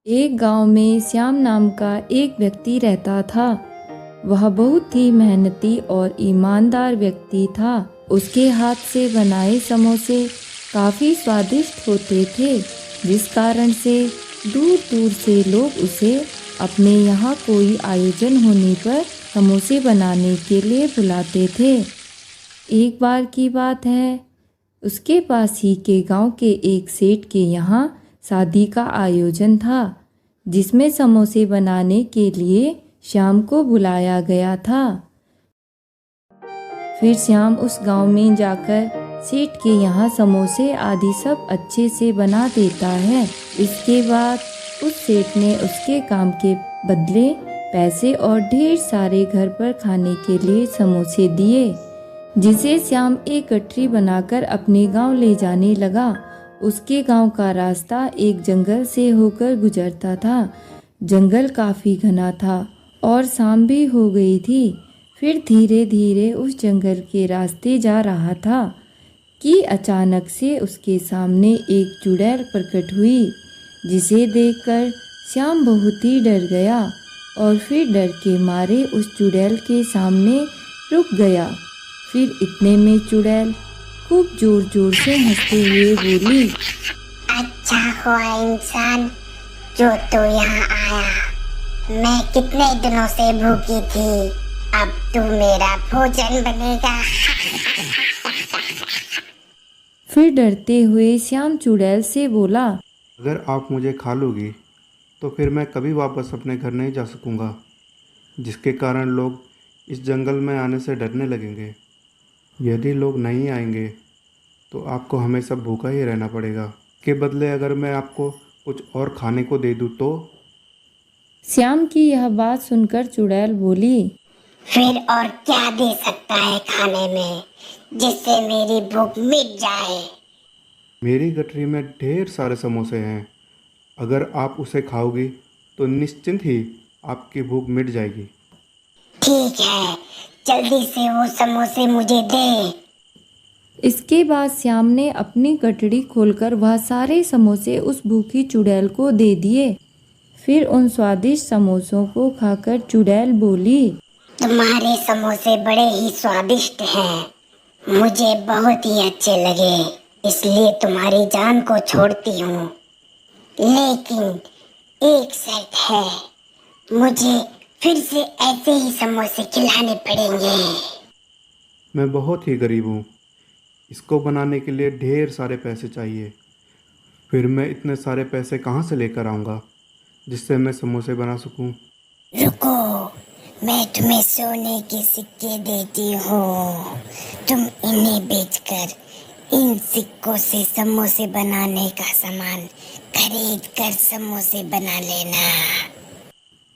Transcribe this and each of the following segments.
एक गांव में श्याम नाम का एक व्यक्ति रहता था। वह बहुत ही मेहनती और ईमानदार व्यक्ति था। उसके हाथ से बनाए समोसे काफ़ी स्वादिष्ट होते थे, जिस कारण से दूर दूर से लोग उसे अपने यहाँ कोई आयोजन होने पर समोसे बनाने के लिए बुलाते थे। एक बार की बात है, उसके पास ही के गांव के एक सेठ के यहाँ शादी का आयोजन था, जिसमें समोसे बनाने के लिए श्याम को बुलाया गया था। फिर श्याम उस गांव में जाकर सेठ के यहाँ समोसे आदि सब अच्छे से बना देता है। इसके बाद उस सेठ ने उसके काम के बदले पैसे और ढेर सारे घर पर खाने के लिए समोसे दिए, जिसे श्याम एक गठरी बनाकर अपने गांव ले जाने लगा। उसके गांव का रास्ता एक जंगल से होकर गुजरता था। जंगल काफ़ी घना था और शाम भी हो गई थी। फिर धीरे धीरे उस जंगल के रास्ते जा रहा था कि अचानक से उसके सामने एक चुड़ैल प्रकट हुई, जिसे देखकर श्याम बहुत ही डर गया और फिर डर के मारे उस चुड़ैल के सामने रुक गया। फिर इतने में चुड़ैल खूब जोर जोर से हंसते हुए बोली, अच्छा हुआ इंसान जो तू यहाँ आया। मैं कितने दिनों से भूखी थी, अब तू मेरा भोजन बनेगा। फिर डरते हुए श्याम चुड़ैल से बोला, अगर आप मुझे खा लोगी तो फिर मैं कभी वापस अपने घर नहीं जा सकूंगा, जिसके कारण लोग इस जंगल में आने से डरने लगेंगे। यदि लोग नहीं आएंगे तो आपको हमेशा भूखा ही रहना पड़ेगा। के बदले अगर मैं आपको कुछ और खाने को दे दूँ तो? श्याम की यह बात सुनकर चुड़ैल बोली, फिर और क्या दे सकता है खाने में जिससे मेरी भूख मिट जाए? मेरी गठरी में ढेर सारे समोसे हैं। अगर आप उसे खाओगी तो निश्चिंत ही आपकी भूख मिट जाएगी। ठीक है, जल्दी से वो समोसे मुझे दे। इसके बाद श्याम ने अपनी गठड़ी खोलकर वह सारे समोसे उस भूखी चुड़ैल को दे दिए। फिर उन स्वादिष्ट समोसों को खाकर चुड़ैल बोली, तुम्हारे समोसे बड़े ही स्वादिष्ट हैं, मुझे बहुत ही अच्छे लगे, इसलिए तुम्हारी जान को छोड़ती हूँ। लेकिन एक शर्त है, मुझे फिर से ऐसे ही समोसे खिलाने पड़ेंगे। मैं बहुत ही गरीब हूँ, इसको बनाने के लिए ढेर सारे पैसे चाहिए। फिर मैं इतने सारे पैसे कहाँ से लेकर आऊँगा जिससे मैं समोसे बना सकूँ? रुको, मैं तुम्हें सोने के सिक्के देती हूँ। तुम इन्हें बेचकर इन सिक्कों से समोसे बनाने का सामान खरीद कर समोसे बना लेना।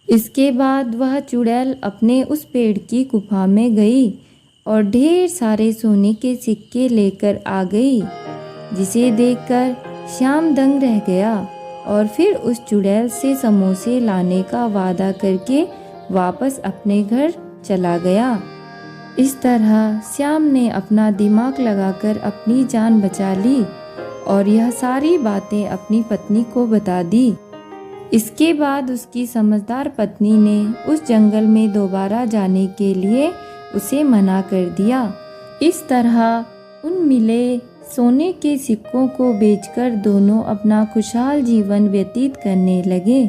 इसके बाद वह चुड़ैल अपने उस पेड़ की गुफा में गई और ढेर सारे सोने के सिक्के लेकर आ गई, जिसे देखकर श्याम दंग रह गया और फिर उस चुड़ैल से समोसे लाने का वादा करके वापस अपने घर चला गया। इस तरह श्याम ने अपना दिमाग लगाकर अपनी जान बचा ली और यह सारी बातें अपनी पत्नी को बता दी। इसके बाद उसकी समझदार पत्नी ने उस जंगल में दोबारा जाने के लिए उसे मना कर दिया। इस तरह उन मिले सोने के सिक्कों को बेचकर दोनों अपना खुशहाल जीवन व्यतीत करने लगे।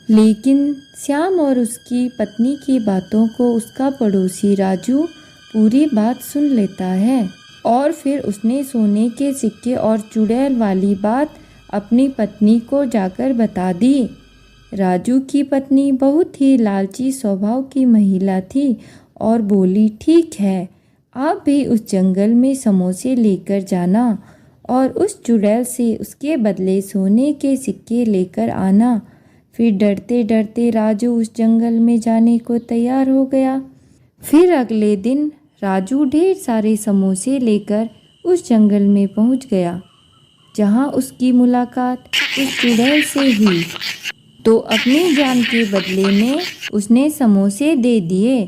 लेकिन श्याम और उसकी पत्नी की बातों को उसका पड़ोसी राजू पूरी बात सुन लेता है और फिर उसने सोने के सिक्के और चुड़ैल वाली बात अपनी पत्नी को जाकर बता दी। राजू की पत्नी बहुत ही लालची स्वभाव की महिला थी और बोली, ठीक है, आप भी उस जंगल में समोसे लेकर जाना और उस चुड़ैल से उसके बदले सोने के सिक्के लेकर आना। फिर डरते डरते राजू उस जंगल में जाने को तैयार हो गया। फिर अगले दिन राजू ढेर सारे समोसे लेकर उस जंगल में पहुंच गया, जहां उसकी मुलाकात उस चुड़ैल से हुई। तो अपनी जान के बदले में उसने समोसे दे दिए।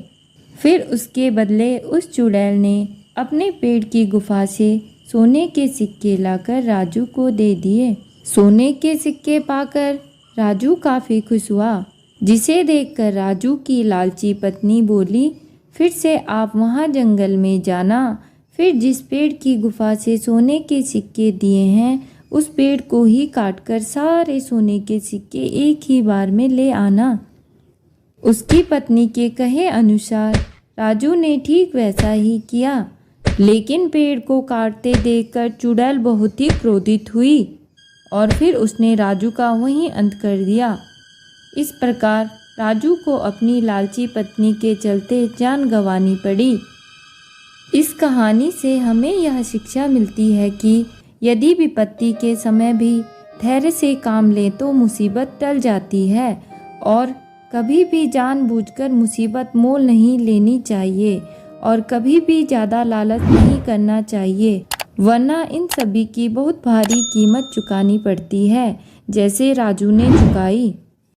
फिर उसके बदले उस चुड़ैल ने अपने पेड़ की गुफा से सोने के सिक्के लाकर राजू को दे दिए। सोने के सिक्के पाकर राजू काफ़ी खुश हुआ, जिसे देखकर राजू की लालची पत्नी बोली, फिर से आप वहाँ जंगल में जाना, फिर जिस पेड़ की गुफा से सोने के सिक्के दिए हैं उस पेड़ को ही काटकर सारे सोने के सिक्के एक ही बार में ले आना। उसकी पत्नी के कहे अनुसार राजू ने ठीक वैसा ही किया, लेकिन पेड़ को काटते देखकर चुड़ैल बहुत ही क्रोधित हुई और फिर उसने राजू का वहीं अंत कर दिया। इस प्रकार राजू को अपनी लालची पत्नी के चलते जान गंवानी पड़ी। इस कहानी से हमें यह शिक्षा मिलती है कि यदि विपत्ति के समय भी धैर्य से काम लें तो मुसीबत टल जाती है और कभी भी जानबूझकर मुसीबत मोल नहीं लेनी चाहिए और कभी भी ज़्यादा लालच नहीं करना चाहिए, वरना इन सभी की बहुत भारी कीमत चुकानी पड़ती है, जैसे राजू ने चुकाई।